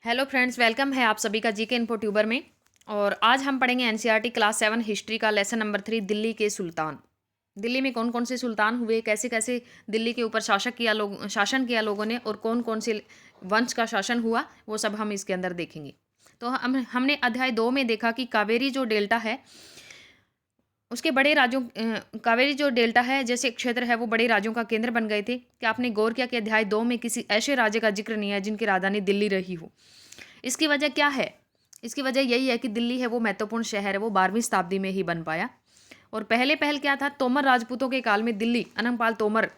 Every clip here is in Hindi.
हेलो फ्रेंड्स, वेलकम है आप सभी का जीके इन्फो ट्यूबर में। और आज हम पढ़ेंगे एनसीईआरटी क्लास 7 हिस्ट्री का लेसन नंबर 3, दिल्ली के सुल्तान। दिल्ली में कौन कौन से सुल्तान हुए, कैसे कैसे दिल्ली के ऊपर शासन किया लोगों ने, और कौन कौन से वंश का शासन हुआ, वो सब हम इसके अंदर देखेंगे। तो हमने अध्याय 2 में देखा कि कावेरी जो डेल्टा है उसके बड़े राज्यों कावेरी जो डेल्टा है जैसे क्षेत्र है वो बड़े राज्यों का केंद्र बन गए थे। क्या आपने गौर किया कि अध्याय 2 में किसी ऐसे राज्य का जिक्र नहीं है जिनकी राजधानी दिल्ली रही हो? इसकी वजह क्या है? इसकी वजह यही है कि दिल्ली है वो महत्वपूर्ण शहर है, वो 12वीं शताब्दी में ही बन पाया। और पहले पहल क्या था, तोमर राजपूतों के काल में दिल्ली, अनंगपाल तोमर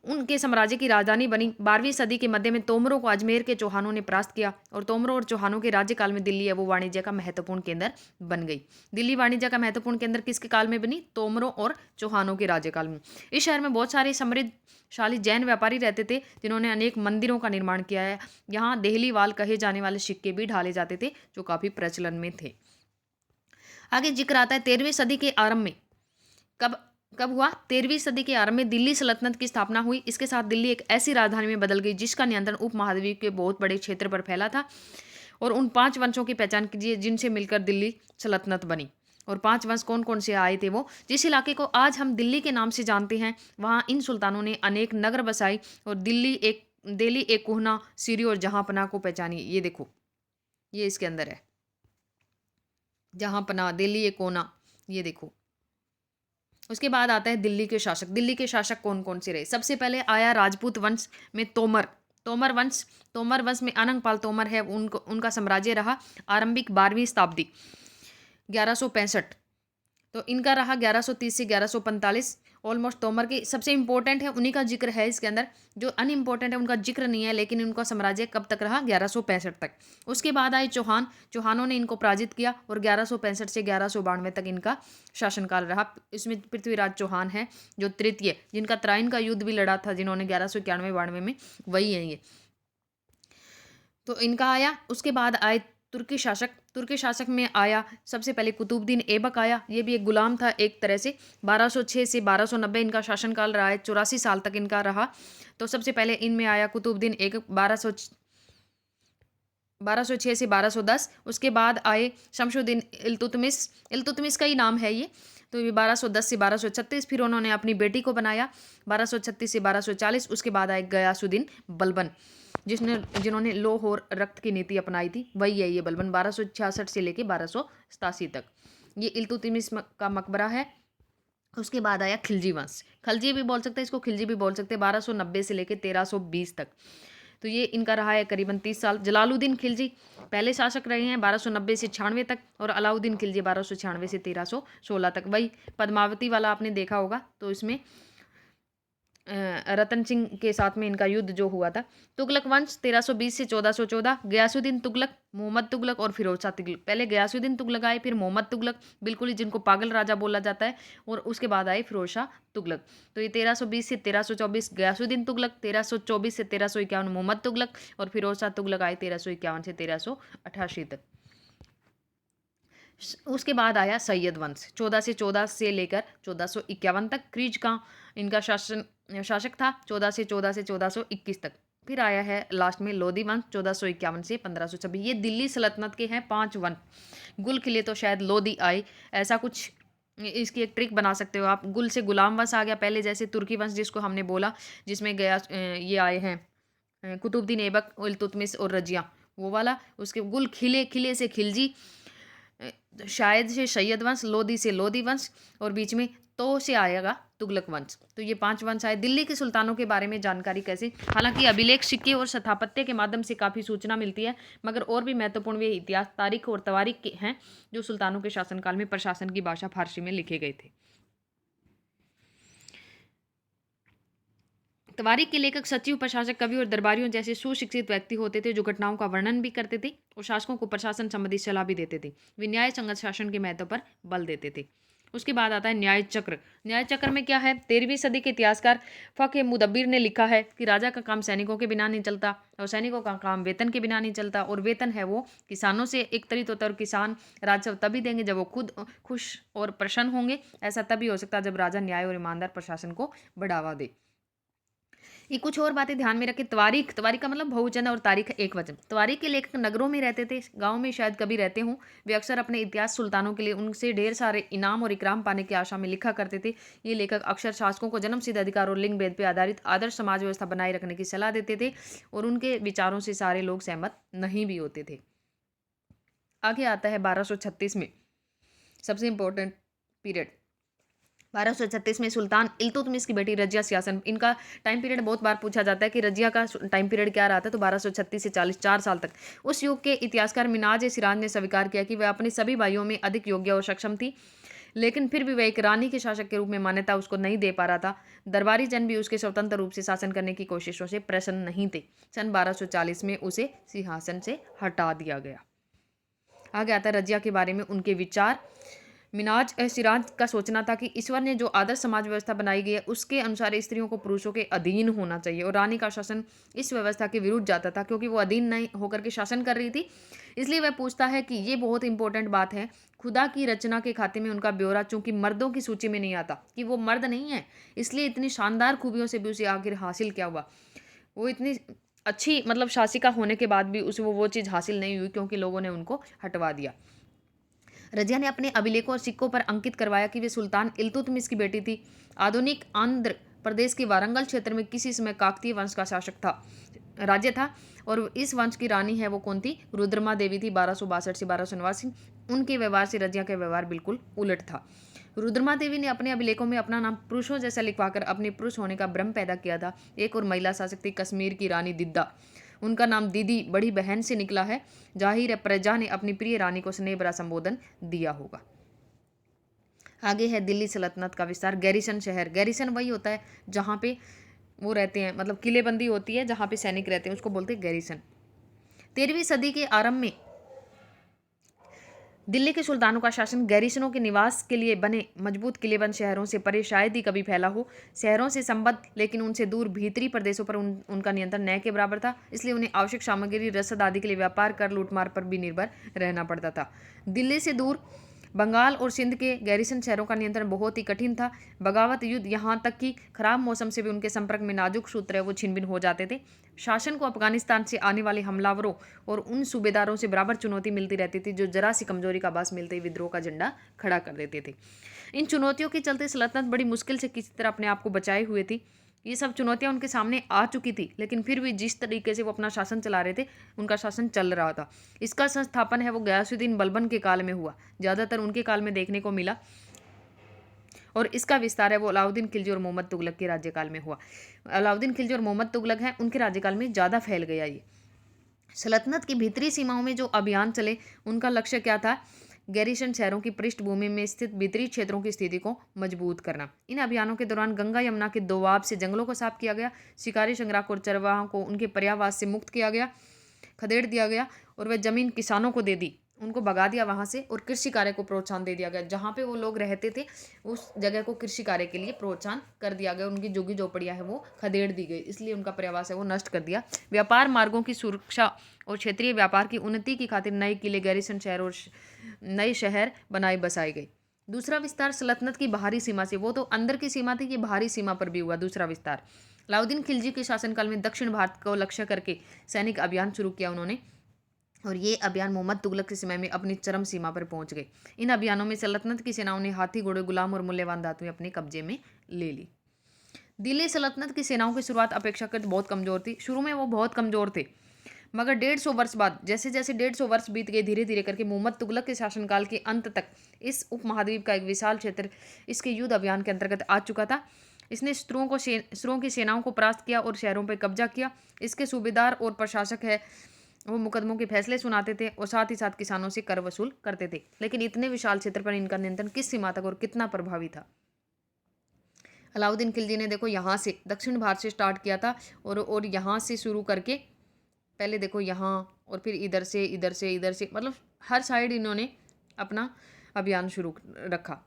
उनके साम्राज्य की राजधानी बनी। 12वीं सदी के मध्य में तोमरों को अजमेर के चौहानों ने परास्त किया और तोमरों और चौहानों के राज्यकाल में दिल्ली है वो वाणिज्य का महत्वपूर्ण केंद्र बन गई। दिल्ली वाणिज्य का महत्वपूर्ण केंद्र किसके काल में बनी? तोमरों और चौहानों के राज्यकाल में। इस शहर में बहुत सारे समृद्धशाली जैन व्यापारी रहते थे जिन्होंने अनेक मंदिरों का निर्माण किया है। यहाँ देहलीवाल कहे जाने वाले सिक्के भी ढाले जाते थे जो काफी प्रचलन में थे। आगे जिक्र आता है 13वीं सदी के आरंभ में। कब कब हुआ? 13वीं सदी के आरंभ में दिल्ली सल्तनत की स्थापना हुई। इसके साथ दिल्ली एक ऐसी राजधानी में बदल गई जिसका नियंत्रण उपमहाद्वीप के बहुत बड़े क्षेत्र पर फैला था। और उन 5 वंशों की पहचान कीजिए जिनसे मिलकर दिल्ली सल्तनत बनी। और 5 वंश कौन कौन से आए थे वो? जिस इलाके को आज हम दिल्ली के नाम से जानते हैं वहाँ इन सुल्तानों ने अनेक नगर बसाई और दिल्ली एक कोहना, सीरी और जहांपनाह को पहचानी। ये देखो, ये इसके अंदर है, जहांपनाह, दिल्ली एक कोना, ये देखो। उसके बाद आता है दिल्ली के शासक। दिल्ली के शासक कौन कौन से रहे? सबसे पहले आया राजपूत वंश में तोमर। तोमर वंश में अनंगपाल तोमर है, उनका साम्राज्य रहा आरंभिक 12वीं शताब्दी 1165। तो इनका रहा 1130 से 1145। ऑलमोस्ट तोमर की सबसे इंपॉर्टेंट है, उन्हीं का जिक्र है इसके अंदर। जो अनइम्पोर्टेंट है उनका जिक्र नहीं है, लेकिन उनका साम्राज्य कब तक रहा? 1165 तक। उसके बाद आए चौहानों ने इनको पराजित किया और 1165 से 1192 तक इनका शासनकाल रहा। इसमें पृथ्वीराज चौहान है जो तृतीय, जिनका त्राइन का युद्ध भी लड़ा था, जिन्होंने 1191-92 में, वही है ये। तो इनका आया। उसके बाद आए तुर्की शासक में आया सबसे पहले कुतुबुद्दीन ऐबक आया। ये भी एक गुलाम था एक तरह से। 1206 से 1290 इनका शासनकाल रहा है, 84 साल तक इनका रहा। तो सबसे पहले इनमें आया कुतुबुद्दीन ऐबक 1206 से 1210। उसके बाद आए शमशुद्दीन इल्तुतमिश का ही नाम है ये। तो ये 1210 से 1236। फिर उन्होंने अपनी बेटी को बनाया 1236 से 1240। उसके बाद आए गयासुद्दीन बलबन, जिन्होंने लौह और रक्त की नीति अपनाई थी, वही है ये बलबन। 1266 से लेके 1287 तक ये इल्तुतमिश का मकबरा है। उसके बाद आया खिलजी वंश। खलजी भी बोल सकते हैं इसको, खिलजी भी बोल सकते हैं। 1290 से लेके 1320 तक। तो ये इनका रहा है करीबन 30 साल। जलालुद्दीन खिलजी पहले शासक रहे हैं 1290 से 96 तक। और अलाउद्दीन खिलजी 1296 से 1316 तक। वही पद्मावती वाला आपने देखा होगा, तो इसमें रतन सिंह के साथ में इनका युद्ध जो हुआ था। तुगलक वंश 1320 से 1414। गयासुद्दीन तुगलक, मोहम्मद तुगलक और फिरोज शाह तुगलक। पहले गयासुद्दीन तुगलक आए, फिर मोहम्मद तुगलक, बिल्कुल ही जिनको पागल राजा बोला जाता है, और उसके बाद आए फिरोज शाह तुगलक। तो ये 1320 से 1324 गयासुद्दीन तुगलक, 1324 से 1351 मोहम्मद तुगलक, और फिरोज शाह तुगलक आए 1351 से 1388 तक। उसके बाद आया सैयद वंश 1414 से लेकर 1451 तक। क्रीज का इनका शासक था 1414 से 1421 तक। फिर आया है लास्ट में लोधी वंश 1451 से 1526। ये दिल्ली सल्तनत के हैं 5 वंश। गुल खिले तो शायद लोधी आए, ऐसा कुछ इसकी एक ट्रिक बना सकते हो आप। गुल से गुलाम वंश आ गया पहले, जैसे तुर्की वंश जिसको हमने बोला, जिसमें गया ये आए हैं कुतुबुद्दीन ऐबक, इल्तुतमिश और रजिया, वो वाला। उसके गुल खिले, खिले से खिलजी, शायद से सैयद वंश, लोधी से लोधी वंश, और बीच में तो से आएगा तुगलक वंश। तो ये 5 वंश आए। दिल्ली के सुल्तानों के बारे में जानकारी कैसे? हालांकि अभिलेख, सिक्के और स्थापत्य के माध्यम से काफ़ी सूचना मिलती है, मगर और भी महत्वपूर्ण वे इतिहास, तारीख और तवारीख के हैं जो सुल्तानों के शासनकाल में प्रशासन की भाषा फारसी में लिखे गए थे। तवारीख के लेखक सचिव, प्रशासक, कवि और दरबारियों जैसे सुशिक्षित व्यक्ति होते थे जो घटनाओं का वर्णन भी करते थे और शासकों को प्रशासन संबंधी सलाह भी देते थे। वे न्याय संगत शासन के महत्व पर बल देते थे। उसके बाद आता है न्याय चक्र। न्याय चक्र में क्या है? 13वीं सदी के इतिहासकार फ़क़ मुदब्बिर ने लिखा है कि राजा का काम सैनिकों के बिना नहीं चलता और सैनिकों का काम वेतन के बिना नहीं चलता, और वेतन है वो किसानों से एकत्रित होता है, और किसान राजस्व तभी देंगे जब वो खुद खुश और प्रसन्न होंगे। ऐसा तभी हो सकता है जब राजा न्याय और ईमानदार प्रशासन को बढ़ावा दे। ये कुछ और बातें ध्यान में रखें। तवारीख, तवारीख का मतलब बहुवचन और तारीख एक वचन। तवारीख के लेखक नगरों में रहते थे, गाँव में शायद कभी रहते हों। वे अक्सर अपने इतिहास सुल्तानों के लिए उनसे ढेर सारे इनाम और इकराम पाने की आशा में लिखा करते थे। ये लेखक अक्सर शासकों को जन्मसिद्ध अधिकार और लिंग भेद पर आधारित आदर्श समाज व्यवस्था बनाए रखने की सलाह देते थे और उनके विचारों से सारे लोग सहमत नहीं भी होते थे। आगे आता है 1236 में सबसे इंपॉर्टेंट पीरियड। 1236 में सुल्तान इल्तुतमिश की बेटी रजिया सियासन। इनका टाइम पीरियड बहुत बार पूछा जाता है कि रजिया का टाइम पीरियड क्या रहा था, तो 1236 से 40 4 साल तक। उस युग के इतिहासकार मिनाज सिराज ने स्वीकार किया कि वह अपने सभी भाइयों में अधिक योग्य और सक्षम थी, लेकिन फिर भी वह एक रानी के शासक के रूप में मान्यता उसको नहीं दे पा रहा था। दरबारी जन भी उसके स्वतंत्र रूप से शासन करने की कोशिशों से प्रसन्न नहीं थे। सन 1240 में उसे सिंहासन से हटा दिया गया। आगे आता है रजिया के बारे में उनके विचार। मिनाज सिराज का सोचना था कि ईश्वर ने जो आदर्श समाज व्यवस्था बनाई गई है उसके अनुसार स्त्रियों को पुरुषों के अधीन होना चाहिए, और रानी का शासन इस व्यवस्था के विरुद्ध जाता था क्योंकि वो अधीन नहीं होकर के शासन कर रही थी। इसलिए वह पूछता है कि ये बहुत इंपॉर्टेंट बात है, खुदा की रचना के खाते में उनका ब्यौरा चूंकि मर्दों की सूची में नहीं आता कि वो मर्द नहीं है, इसलिए इतनी शानदार खूबियों से भी उसे आखिर हासिल क्या हुआ। वो इतनी अच्छी मतलब शासिका होने के बाद भी उसे वो चीज़ हासिल नहीं हुई क्योंकि लोगों ने उनको हटवा दिया। रजिया ने अपने अभिलेखों और सिक्कों पर अंकित करवाया कि वे सुल्तान इल्तुतमिश की बेटी थी। आधुनिक आंध्र प्रदेश के वारंगल क्षेत्र में किसी समय काकतीय वंश का शासक था, राज्य था, और इस वंश की रानी है वो कौन थी? रुद्रमा देवी थी, 1262 से 1289। उनके व्यवहार से रजिया का व्यवहार बिल्कुल उलट था। रुद्रमा देवी ने अपने अभिलेखों में अपना नाम पुरुषों जैसा लिखवाकर अपने पुरुष होने का भ्रम पैदा किया था। एक और महिला शासक थी कश्मीर की रानी दिद्दा, उनका नाम दीदी बड़ी बहन से निकला है। जाहिर है प्रजा ने अपनी प्रिय रानी को स्नेह भरा संबोधन दिया होगा। आगे है दिल्ली सल्तनत का विस्तार। गैरिसन शहर, गैरिसन वही होता है जहाँ पे वो रहते हैं, मतलब किलेबंदी होती है जहाँ पे सैनिक रहते हैं, उसको बोलते हैं गैरिसन। 13वीं सदी के आरंभ में दिल्ली के सुल्तानों का शासन गैरिसनों के निवास के लिए बने मजबूत किलेबंद शहरों से परे शायद ही कभी फैला हो। शहरों से संबद्ध लेकिन उनसे दूर भीतरी प्रदेशों पर उनका नियंत्रण न के बराबर था, इसलिए उन्हें आवश्यक सामग्री रसद आदि के लिए व्यापार कर लूटमार पर भी निर्भर रहना पड़ता था। दिल्ली से दूर बंगाल और सिंध के गैरिसन शहरों का नियंत्रण बहुत ही कठिन था। बगावत युद्ध, यहाँ तक कि खराब मौसम से भी उनके संपर्क में नाजुक सूत्र है वो छिन भिन हो जाते थे। शासन को अफगानिस्तान से आने वाले हमलावरों और उन सूबेदारों से बराबर चुनौती मिलती रहती थी जो जरा सी कमजोरी का आभास मिलते ही विद्रोह का झंडा खड़ा कर देते थे। इन चुनौतियों के चलते सल्तनत बड़ी मुश्किल से किसी तरह अपने आप को बचाए हुए थी। ये सब चुनौतियां उनके सामने आ चुकी थी, लेकिन फिर भी जिस तरीके से वो अपना शासन चला रहे थे उनका शासन चल रहा था। इसका संस्थापन है वो गयासुद्दीन बलबन के काल में हुआ, ज़्यादातर उनके काल में देखने को मिला, और इसका विस्तार है वो अलाउद्दीन खिलजी और मोहम्मद तुगलक के राज्यकाल में हुआ। अलाउद्दीन खिलजी और मोहम्मद तुगलक हैं, उनके राज्यकाल में ज़्यादा फैल गया ये। सल्तनत की भीतरी सीमाओं में जो अभियान चले उनका लक्ष्य क्या था? गैरिसन शहरों की पृष्ठभूमि में स्थित भीतरी क्षेत्रों की स्थिति को मजबूत करना। इन अभियानों के दौरान गंगा यमुना के दोआब से जंगलों को साफ किया गया, शिकारी संग्राहक और चरवाहों को उनके पर्यावास से मुक्त किया गया, खदेड़ दिया गया, और वह जमीन किसानों को दे दी, उनको भगा दिया वहां से, और कृषि कार्य को प्रोत्साहन दे दिया गया। जहाँ पे वो लोग रहते थे उस जगह को कृषि कार्य के लिए प्रोत्साहन कर दिया गया। उनकी झुग्गी झोपड़ियाँ है वो खदेड़ दी गई, इसलिए उनका पर्यावास है वो नष्ट कर दिया। व्यापार मार्गों की सुरक्षा और क्षेत्रीय व्यापार की उन्नति की खातिर नए किले, गैरिसन शहर और नए शहर बनाए बसाए गए। दूसरा विस्तार सल्तनत की बाहरी सीमा से, वो तो अंदर की सीमा थी, ये बाहरी सीमा पर भी हुआ दूसरा विस्तार। अलाउद्दीन खिलजी के शासनकाल में दक्षिण भारत को लक्ष्य करके सैनिक अभियान शुरू किया उन्होंने, और ये अभियान मोहम्मद तुगलक के समय में अपनी चरम सीमा पर पहुंच गए। इन अभियानों में सल्तनत की सेनाओं ने हाथी, घोड़े, गुलाम और मूल्यवान धातुएं अपने कब्जे में ले ली। दिल्ली सल्तनत की सेनाओं की शुरुआत अपेक्षाकृत बहुत कमजोर थी। शुरू में वो बहुत कमजोर थे, मगर 150 वर्ष बाद, जैसे जैसे 150 वर्ष बीत गए, धीरे धीरे करके मोहम्मद तुगलक के शासनकाल के अंत तक इस उपमहाद्वीप का एक विशाल क्षेत्र इसके युद्ध अभियान के अंतर्गत आ चुका था। इसने शत्रुओं की सेनाओं को परास्त किया और शहरों पर कब्जा किया। इसके सूबेदार और प्रशासक है वो मुकदमों के फैसले सुनाते थे और साथ ही साथ किसानों से कर वसूल करते थे। लेकिन इतने विशाल क्षेत्र पर इनका नियंत्रण किस सीमा तक और कितना प्रभावी था? अलाउद्दीन खिलजी ने देखो यहाँ से दक्षिण भारत से स्टार्ट किया था, और यहाँ से शुरू करके पहले देखो यहाँ, और फिर इधर से इधर से इधर से, मतलब हर साइड इन्होंने अपना अभियान शुरू रखा।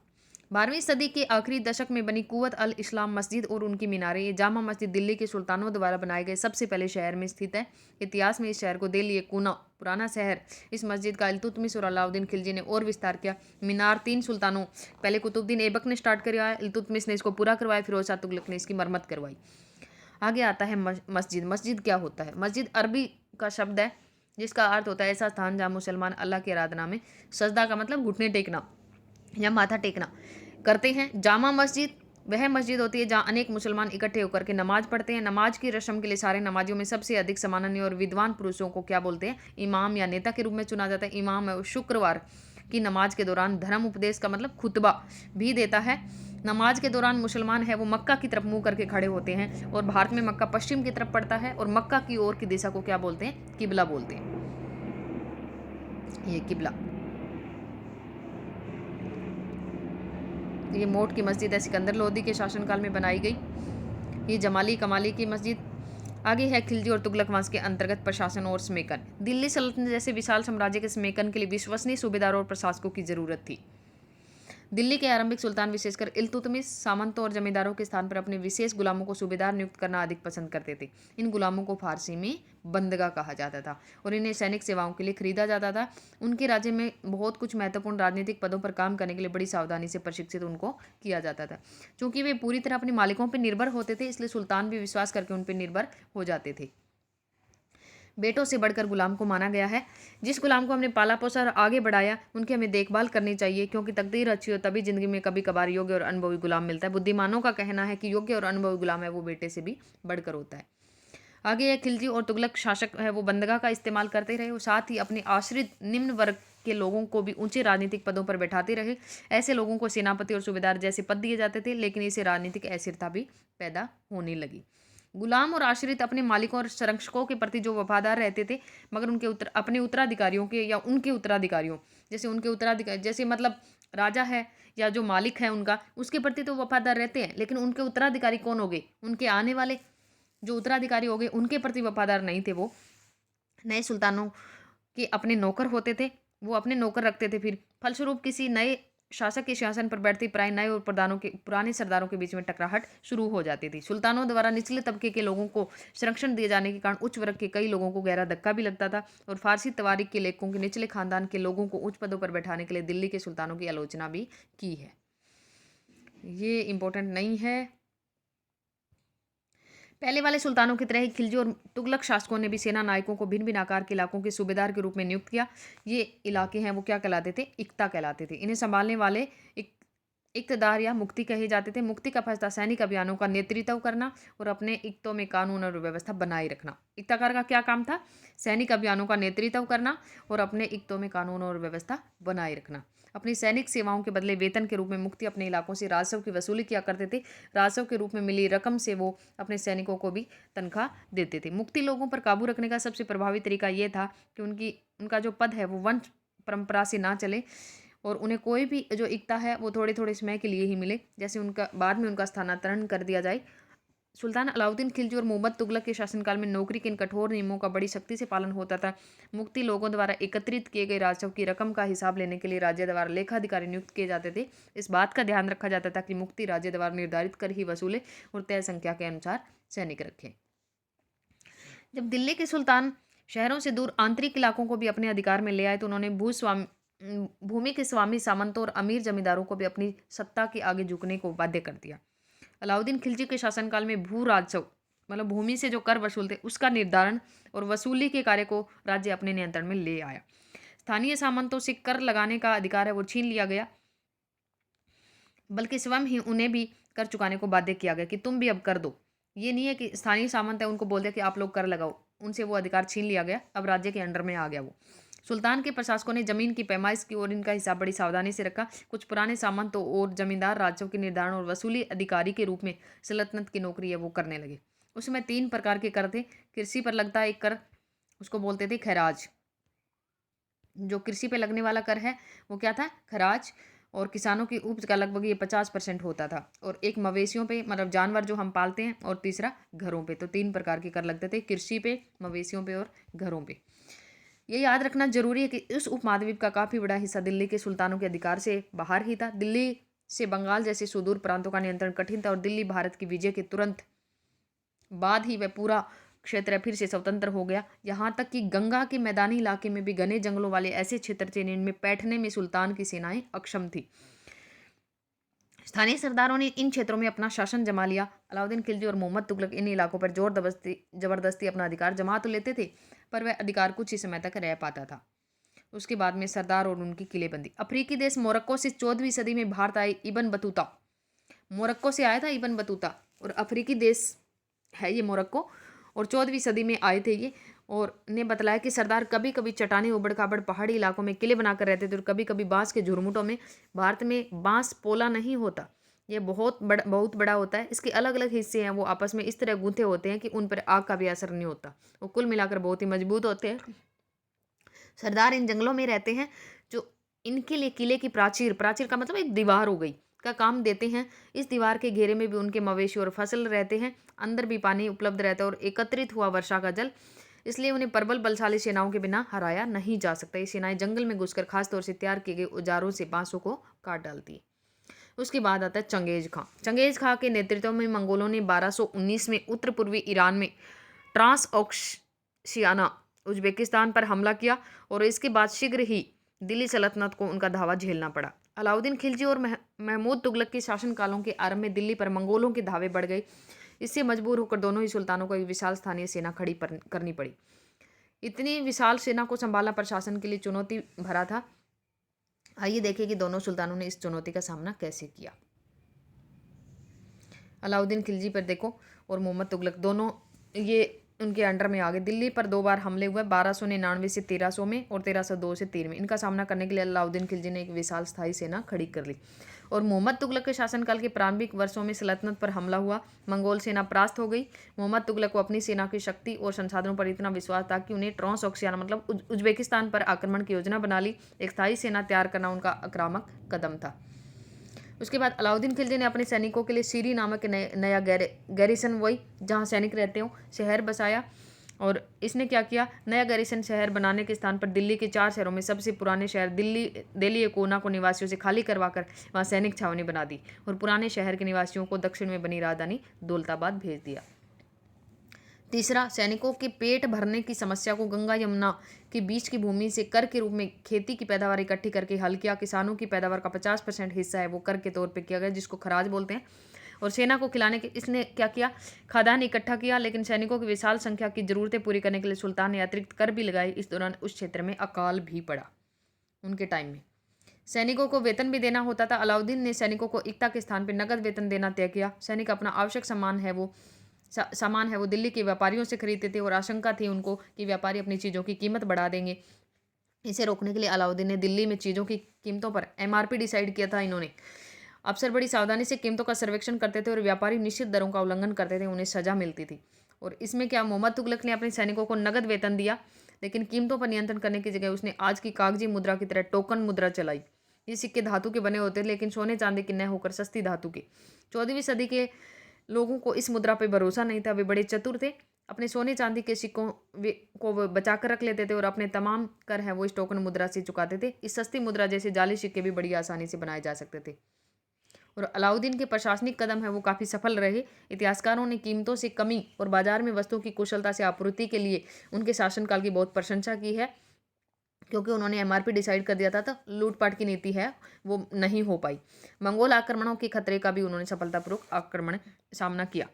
12वीं सदी के आखिरी दशक में बनी कुव्वत अल इस्लाम मस्जिद और उनकी मीनारें, ये जामा मस्जिद दिल्ली के सुल्तानों द्वारा बनाए गए सबसे पहले शहर में स्थित है। इतिहास में इस शहर को दिल्ली कुना पुराना शहर, इस मस्जिद का इल्तुतमिश और अलाउद्दीन खिलजी ने और विस्तार किया। मीनार 3 सुल्तानों, पहले कुतुबुद्दीन ऐबक ने स्टार्ट करवाया, इल्तुतमिश ने इसको पूरा करवाया, फिरोज शाह तुगलक ने इसकी मरम्मत करवाई। आगे आता है मस्जिद। मस्जिद क्या होता है? मस्जिद अरबी का शब्द है जिसका अर्थ होता है ऐसा स्थान जहाँ मुसलमान अल्लाह की आराधना में, सजदा का मतलब घुटने टेकना या माथा टेकना, करते हैं। जामा मस्जिद वह मस्जिद होती है जहाँ अनेक मुसलमान इकट्ठे होकर के नमाज पढ़ते हैं। नमाज की रस्म के लिए सारे नमाजियों में सबसे अधिक सम्माननीय और विद्वान पुरुषों को क्या बोलते हैं? इमाम या नेता के रूप में चुना जाता है। इमाम है वो शुक्रवार की नमाज के दौरान धर्म उपदेश का मतलब खुतबा भी देता है। नमाज के दौरान मुसलमान है वो मक्का की तरफ मुंह करके खड़े होते हैं और भारत में मक्का पश्चिम की तरफ पड़ता है और मक्का की ओर की दिशा को क्या बोलते हैं? किबला बोलते हैं। ये किबला। ये मोट की मस्जिद है, सिकंदर लोदी के शासनकाल में बनाई गई। ये जमाली कमाली की मस्जिद। आगे है खिलजी और तुगलक वंश के अंतर्गत प्रशासन और स्मेकन। दिल्ली सल्तनत जैसे विशाल साम्राज्य के स्मेकन के लिए विश्वसनीय सूबेदारों और प्रशासकों की जरूरत थी। दिल्ली के आरंभिक सुल्तान विशेषकर इल्तुतमिश सामंतों और जमींदारों के स्थान पर अपने विशेष गुलामों को सूबेदार नियुक्त करना अधिक पसंद करते थे। इन गुलामों को फारसी में बंदगा कहा जाता था और इन्हें सैनिक सेवाओं के लिए खरीदा जाता था। उनके राज्य में बहुत कुछ महत्वपूर्ण राजनीतिक पदों पर काम करने के लिए बड़ी सावधानी से प्रशिक्षित उनको किया जाता था। चूंकि वे पूरी तरह अपने मालिकों पर निर्भर होते थे इसलिए सुल्तान भी विश्वास करके उन पर निर्भर हो जाते थे। बेटों से बढ़कर गुलाम को माना गया है। जिस गुलाम को हमने पाला पोसा और आगे बढ़ाया उनकी हमें देखभाल करनी चाहिए, क्योंकि तकदीर अच्छी हो तभी जिंदगी में कभी कभार योग्य और अनुभवी गुलाम मिलता है। बुद्धिमानों का कहना है कि योग्य और अनुभवी गुलाम है वो बेटे से भी बढ़कर होता है। आगे है खिलजी और तुगलक शासक है वो बंदगा का इस्तेमाल करते रहे और साथ ही अपने आश्रित निम्न वर्ग के लोगों को भी ऊंचे राजनीतिक पदों पर बैठाते रहे। ऐसे लोगों को सेनापति और सूबेदार जैसे पद दिए जाते थे, लेकिन इससे राजनीतिक अस्थिरता भी पैदा होने लगी। गुलाम और आश्रित अपने मालिकों और संरक्षकों के प्रति जो वफादार रहते थे, मगर उनके अपने उत्तराधिकारियों के या उनके उत्तराधिकारियों जैसे उनके उत्तराधिकारी जैसे मतलब राजा है या जो मालिक है उनका, उसके प्रति तो वफादार रहते हैं, लेकिन उनके उत्तराधिकारी कौन हो गए? उनके आने वाले जो उत्तराधिकारी हो गए उनके प्रति वफादार नहीं थे। वो नए सुल्तानों के अपने नौकर होते थे, वो अपने नौकर रखते थे। फिर फलस्वरूप किसी नए शासक के शासन पर बैठते प्राय नए और प्रधानों के पुराने सरदारों के बीच में टकराहट शुरू हो जाती थी। सुल्तानों द्वारा निचले तबके के लोगों को संरक्षण दिए जाने के कारण उच्च वर्ग के कई लोगों को गहरा धक्का भी लगता था और फारसी तवारीख के लेखकों के निचले खानदान के लोगों को उच्च पदों पर बैठाने के लिए दिल्ली के सुल्तानों की आलोचना भी की है। ये इंपॉर्टेंट नहीं है। पहले वाले सुल्तानों की तरह ही खिलजी और तुगलक शासकों ने भी सेना नायकों को भिन्न भिन्न आकार के इलाकों के सूबेदार के रूप में नियुक्त किया। ये इलाके हैं वो क्या कहलाते थे? इक्ता कहलाते थे। इन्हें संभालने वाले इक्तदार या मुक्ति कहे जाते थे। मुक्ति का फैसला सैनिक अभियानों का नेतृत्व करना और अपने इक्तों में कानून और व्यवस्था बनाए रखना। इक्ताकार का क्या काम था? सैनिक अभियानों का नेतृत्व करना और अपने इक्तों में कानून और व्यवस्था बनाए रखना। अपनी सैनिक सेवाओं के बदले वेतन के रूप में मुक्ति अपने इलाकों से राजस्व की वसूली किया करते थे। राजस्व के रूप में मिली रकम से वो अपने सैनिकों को भी तनख्वाह देते थे। मुक्ति लोगों पर काबू रखने का सबसे प्रभावी तरीका ये था कि उनका जो पद है वो वंश परंपरा से ना चले और उन्हें कोई भी जो इक्ता है वो थोड़े थोड़े समय के लिए ही मिले, जैसे उनका बाद में उनका स्थानांतरण कर दिया जाए। सुल्तान अलाउद्दीन खिलजी और मोहम्मद तुगलक के शासनकाल में नौकरी के इन कठोर नियमों का बड़ी सख्ती से पालन होता था। मुक्ति लोगों द्वारा एकत्रित किए गए राजस्व की रकम का हिसाब लेने के लिए राज्य द्वारा लेखाधिकारी नियुक्त किए जाते थे। इस बात का ध्यान रखा जाता था कि मुक्ति राज्य द्वारा निर्धारित कर ही वसूले और तय संख्या के अनुसार सैनिक रखें। जब दिल्ली के सुल्तान शहरों से दूर आंतरिक इलाकों को भी अपने अधिकार में ले आए तो उन्होंने भूमि के स्वामी सामंतों और अमीर जमींदारों को भी अपनी सत्ता के आगे झुकने को बाध्य कर दिया। अलाउद्दीन खिलजी के शासनकाल में भू राजस्व मतलब भूमि से जो कर वसूलते उसका निर्धारण और वसूली के कार्य को राज्य अपने नियंत्रण में ले आया। स्थानीय सामंतों से कर लगाने का अधिकार है वो छीन लिया गया, बल्कि स्वयं ही उन्हें भी कर चुकाने को बाध्य किया गया कि तुम भी अब कर दो। ये नहीं है कि स्थानीय सामंत है उनको बोल दिया कि आप लोग कर लगाओ, उनसे वो अधिकार छीन लिया गया। अब राज्य के अंडर में आ गया वो। सुल्तान के प्रशासकों ने जमीन की पैमाइश की और इनका हिसाब बड़ी सावधानी से रखा। कुछ पुराने सामंतों और जमींदार राज्यों के निर्धारण और वसूली अधिकारी के रूप में सल्तनत की नौकरी है वो करने लगे। उसमें 3 प्रकार के कर थे। कृषि पर लगता है एक कर, उसको बोलते थे खराज। जो कृषि पे लगने वाला कर है वो क्या था? खराज। और किसानों की उपज का लगभग ये 50% होता था। और एक मवेशियों पे मतलब जानवर जो हम पालते हैं, और तीसरा घरों पे। तो 3 प्रकार के कर लगते थे, कृषि पे, मवेशियों पे और घरों पे। ये याद रखना जरूरी है कि इस उपमहाद्वीप का काफ़ी बड़ा हिस्सा दिल्ली के सुल्तानों के अधिकार से बाहर ही था। दिल्ली से बंगाल जैसे सुदूर प्रांतों का नियंत्रण कठिन था और दिल्ली भारत की विजय के तुरंत बाद ही वह पूरा क्षेत्र फिर से स्वतंत्र हो गया। यहाँ तक कि गंगा के मैदानी इलाके में भी घने जंगलों वाले ऐसे क्षेत्र थे जिनमें बैठने में सुल्तान की सेनाएं अक्षम थी। स्थानीय सरदारों ने इन क्षेत्रों में अपना शासन जमा लिया। अलाउद्दीन खिलजी और मोहम्मद तुगलक इन इलाकों पर जोर जबरदस्ती अपना अधिकार जमा तो लेते थे, पर वह अधिकार कुछ ही समय तक रह पाता था। उसके बाद में सरदार और उनकी किलेबंदी। अफ्रीकी देश मोरक्को से 14वीं सदी में भारत आए इबन बतूता, मोरक्को से आया था इबन बतूता, और अफ्रीकी देश है ये मोरक्को, और 14वीं सदी में आए थे ये। और ने बतलाया कि सरदार कभी कभी चट्टानी उबड़ खाबड़ पहाड़ी इलाकों में किले बनाकर रहते थे और कभी कभी बांस के झुरमुटों में। भारत में बांस पोला नहीं होता, ये बहुत बड़ा होता है। इसके अलग अलग हिस्से हैं, वो आपस में इस तरह गूंथे होते हैं कि उन पर आग का भी असर नहीं होता। वो कुल मिलाकर बहुत ही मजबूत होते हैं। सरदार इन जंगलों में रहते हैं जो इनके लिए किले की प्राचीर, प्राचीर का मतलब एक दीवार हो गई, का काम देते हैं। इस दीवार के घेरे में भी उनके मवेशी और फसल रहते हैं। अंदर भी पानी उपलब्ध रहता है और एकत्रित हुआ वर्षा का जल, इसलिए उन्हें प्रबल बलशाली सेनाओं के बिना हराया नहीं जा सकता। ये सेनाएं जंगल में घुसकर खासतौर से तैयार किए गए औजारों से बांसों को काट डालती है। उसके बाद आता है चंगेज खां। चंगेज खां के नेतृत्व में मंगोलों ने 1219 में उत्तर पूर्वी ईरान में ट्रांस ऑक्शियाना उज्बेकिस्तान पर हमला किया, और इसके बाद शीघ्र ही दिल्ली सल्तनत को उनका धावा झेलना पड़ा। अलाउद्दीन खिलजी और महमूद तुगलक के शासनकालों के आरंभ में दिल्ली पर मंगोलों के धावे बढ़ गए। इससे मजबूर होकर दोनों ही सुल्तानों को एक विशाल स्थानीय सेना खड़ी करनी पड़ी। इतनी विशाल सेना को संभालना प्रशासन के लिए चुनौती भरा था। आइए देखें कि दोनों सुल्तानों ने इस चुनौती का सामना कैसे किया। अलाउद्दीन खिलजी पर देखो और मोहम्मद तुगलक दोनों ये उनके अंडर में आ गए। दिल्ली पर 2 बार हमले हुए, 1299 से 1300 में और 1302 से 13 में। इनका सामना करने के लिए अलाउद्दीन खिलजी ने एक विशाल स्थायी सेना खड़ी कर ली। और मोहम्मद तुगलक के शासनकाल के प्रारंभिक वर्षों में सल्तनत पर हमला हुआ, मंगोल सेना परास्त हो गई। मोहम्मद तुगलक को अपनी सेना की शक्ति और संसाधनों पर इतना विश्वास था कि उन्हें ट्रांस ऑक्शियाना मतलब उज्बेकिस्तान पर आक्रमण की योजना बना ली। एक स्थायी सेना तैयार करना उनका आक्रामक कदम था। उसके बाद अलाउद्दीन खिलजी ने अपने सैनिकों के लिए सीरी नामक नया गैरिसन, वही जहाँ सैनिक रहते हो, शहर बसाया। और इसने क्या किया, नया गैरिसन शहर बनाने के स्थान पर दिल्ली के 4 शहरों में सबसे पुराने शहर दिल्ली कोना को निवासियों से खाली करवाकर वहाँ सैनिक छावनी बना दी और पुराने शहर के निवासियों को दक्षिण में बनी राजधानी दौलताबाद भेज दिया। तीसरा, सैनिकों के पेट भरने की समस्या को गंगा यमुना के बीच की भूमि से कर के रूप में खेती की पैदावार इकट्ठी करके हल किया। किसानों की पैदावार का 50% हिस्सा है वो कर के तौर पे किया गया, जिसको खराज बोलते हैं। और सेना को खिलाने के इसने क्या किया, खाद्यान्न इकट्ठा किया। लेकिन सैनिकों की विशाल संख्या की जरूरतें पूरी करने के लिए सुल्तान ने अतिरिक्त कर भी लगाए। इस दौरान उस क्षेत्र में अकाल भी पड़ा। उनके टाइम में सैनिकों को वेतन भी देना होता था। अलाउद्दीन ने सैनिकों को एकता के स्थान पर नकद वेतन देना तय किया। सैनिक अपना आवश्यक सामान है वो दिल्ली के व्यापारियों से खरीदते थे और आशंका थी उनको कि व्यापारी अपनी चीज़ों की कीमत बढ़ा देंगे। इसे रोकने के लिए अलाउद्दीन ने दिल्ली में चीज़ों की कीमतों पर MRP डिसाइड किया था। इन्होंने अफसर बड़ी सावधानी से कीमतों का सर्वेक्षण करते थे और व्यापारी निश्चित दरों का उल्लंघन करते थे, उन्हें सजा मिलती थी। और इसमें क्या, मोहम्मद तुगलक ने अपने सैनिकों को नगद वेतन दिया, लेकिन कीमतों पर नियंत्रण करने की जगह उसने आज की कागजी मुद्रा की तरह टोकन मुद्रा चलाई। ये सिक्के धातु के बने होते, लेकिन सोने चांदी के न होकर सस्ती धातु के। 14वीं सदी के लोगों को इस मुद्रा पर भरोसा नहीं था। वे बड़े चतुर थे, अपने सोने चांदी के सिक्कों को बचा कर रख लेते थे और अपने तमाम कर है वो इस टोकन मुद्रा से चुकाते थे। इस सस्ती मुद्रा जैसे जाली सिक्के भी बड़ी आसानी से बनाए जा सकते थे। और अलाउद्दीन के प्रशासनिक कदम है वो काफ़ी सफल रहे। इतिहासकारों ने कीमतों से कमी और बाजार में वस्तुओं की कुशलता से आपूर्ति के लिए उनके शासनकाल की बहुत प्रशंसा की है, क्योंकि उन्होंने MRP डिसाइड कर दिया था तो लूटपाट की नीति है वो नहीं हो पाई। मंगोल आक्रमणों के खतरे का भी उन्होंने सफलतापूर्वक सामना किया।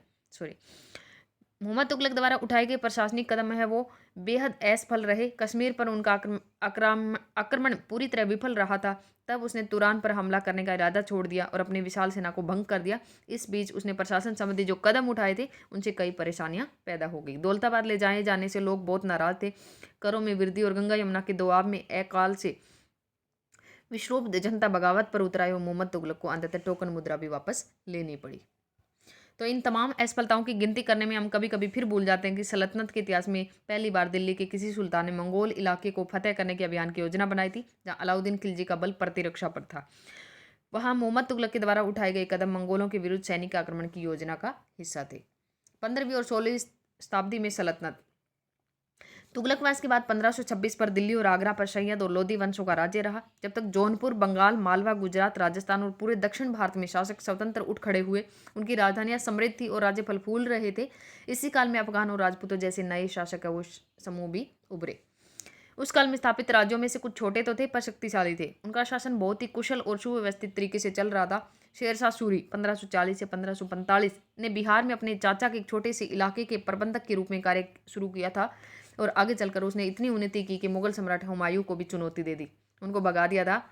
मोहम्मद तुगलक द्वारा उठाए गए प्रशासनिक कदम है वो बेहद असफल रहे। कश्मीर पर उनका आक्रमण पूरी तरह विफल रहा था। तब उसने तुरान पर हमला करने का इरादा छोड़ दिया और अपनी विशाल सेना को भंग कर दिया। इस बीच उसने प्रशासन संबंधी जो कदम उठाए थे उनसे कई परेशानियां पैदा हो गई। दौलताबाद ले जाए जाने से लोग बहुत नाराज थे। करों में वृद्धि और गंगा यमुना के दोआब में अकाल से विक्षुब्ध जनता बगावत पर उतराए और मोहम्मद तुगलक को अंततः टोकन मुद्रा भी वापस लेनी पड़ी। तो इन तमाम असफलताओं की गिनती करने में हम कभी कभी फिर भूल जाते हैं कि सल्तनत के इतिहास में पहली बार दिल्ली के किसी सुल्तान ने मंगोल इलाके को फतेह करने के अभियान की योजना बनाई थी, जहां अलाउद्दीन खिलजी का बल प्रतिरक्षा पर था। वहां मोहम्मद तुगलक के द्वारा उठाए गए कदम मंगोलों के विरुद्ध सैनिक आक्रमण की योजना का हिस्सा थे। 15वीं और 16वीं शताब्दी में सल्तनत। तुगलक वंश के बाद 1526 पर दिल्ली और आगरा पर सैयद और लोधी वंशों का राज्य रहा। जब तक जौनपुर, बंगाल, मालवा, गुजरात, राजस्थान और पूरे दक्षिण भारत में शासक स्वतंत्र उठ खड़े हुए, उनकी राजधानियां समृद्ध थी और राज्य फल फूल रहे थे। इसी काल में अफगान और राजपूतों जैसे नए शासक वो समूह भी उभरे। उस काल में स्थापित राज्यों में से कुछ छोटे तो थे पर शक्तिशाली थे। उनका शासन बहुत ही कुशल और सुव्यवस्थित तरीके से चल रहा था। शेरशाह सूरी 1540 से 1545 ने बिहार में अपने चाचा के एक छोटे से इलाके के प्रबंधक के रूप में कार्य शुरू किया था और आगे चलकर उसने इतनी उन्नति की कि मुगल सम्राट हुमायूं को भी चुनौती दे दी, उनको भगा दिया था।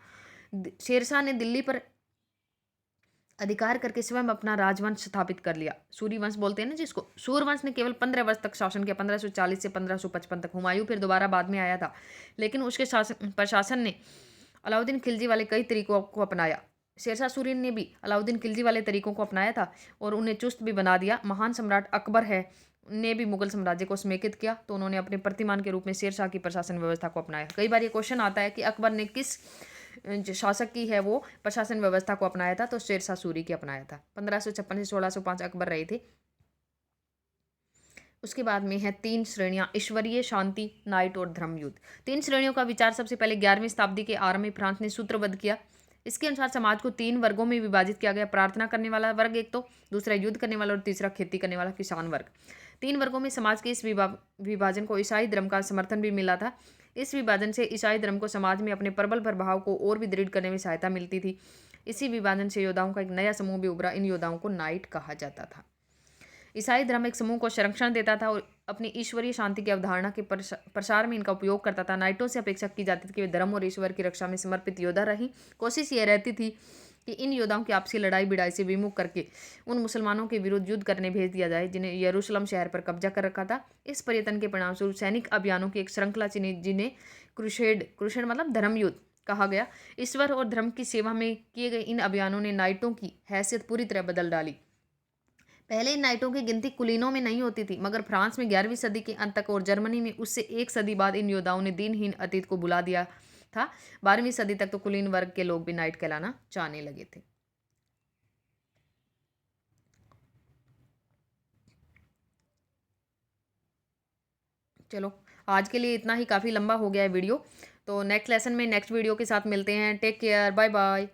शेरशाह ने दिल्ली पर अधिकार करके स्वयं अपना राजवंश स्थापित कर लिया। सूरी वंश बोलते हैं ना जिसको। सूर्यवंश ने केवल 15 वर्ष तक शासन किया, 1540 से 1555 तक। हुमायूं फिर दोबारा बाद में आया था, लेकिन उसके प्रशासन ने अलाउद्दीन खिलजी वाले कई तरीकों को अपनाया। शेरशाह सूरी ने भी अलाउद्दीन खिलजी वाले तरीकों को अपनाया था और उन्हें चुस्त भी बना दिया। महान सम्राट अकबर है ने भी मुगल साम्राज्य को समेकित किया, तो उन्होंने अपने प्रतिमान के रूप में शेरशाह की प्रशासन व्यवस्था को अपनाया। कई बार ये क्वेश्चन आता है कि अकबर ने किस जो शासक की है वो प्रशासन व्यवस्था को अपनाया था, तो शेरशाह सूरी की अपनाया था। 1556 से 1605 अकबर रहे थे। उसके बाद में है 3 श्रेणियां: ईश्वरीय, शांति, नाइट और धर्म युद्ध। 3 श्रेणियों का विचार सबसे पहले 11वीं शताब्दी के आरंभ में फ्रांस ने सूत्रबद्ध किया। इसके अनुसार समाज को 3 वर्गों में विभाजित किया गया: प्रार्थना करने वाला वर्ग एक, तो दूसरा युद्ध करने वाला और तीसरा खेती करने वाला किसान वर्ग। 3 वर्गों में समाज के इस विभाजन को ईसाई धर्म का समर्थन भी मिला था। इस विभाजन से ईसाई धर्म को समाज में अपने प्रबल प्रभाव को और भी दृढ़ करने में सहायता मिलती थी। इसी विभाजन से योद्धाओं का एक नया समूह भी उभरा। इन योद्धाओं को नाइट कहा जाता था। ईसाई धर्म एक समूह को संरक्षण देता था और अपनी ईश्वरीय शांति की अवधारणा के प्रसार में इनका उपयोग करता था। नाइटों से अपेक्षा की जाती थी कि वे धर्म और ईश्वर की रक्षा में समर्पित योद्धा रहीं। कोशिश ये रहती थी कि इन योद्धाओं की आपसी लड़ाई भिड़ाई से विमुख करके उन मुसलमानों के विरुद्ध युद्ध करने भेज दिया जाए जिन्हें यरूशलेम शहर पर कब्जा कर रखा था। इस पर्यटन के परिणामस्वरूप सैनिक अभियानों की एक श्रृंखला चुनी, जिन्हें क्रुसेड मतलब धर्म युद्ध कहा गया। ईश्वर और धर्म की सेवा में किए गए इन अभियानों ने नाइटों की हैसियत पूरी तरह बदल डाली। पहले इन नाइटों की गिनती कुलीनों में नहीं होती थी, मगर फ्रांस में 11वीं सदी के अंत तक और जर्मनी में उससे एक सदी बाद इन योद्धाओं ने दिनहीन अतीत को बुला दिया था। 12वीं सदी तक तो कुलीन वर्ग के लोग भी नाइट कहलाना चाहने लगे थे। चलो, आज के लिए इतना ही, काफ़ी लंबा हो गया है वीडियो। तो नेक्स्ट लेसन में नेक्स्ट वीडियो के साथ मिलते हैं। Take care, bye bye.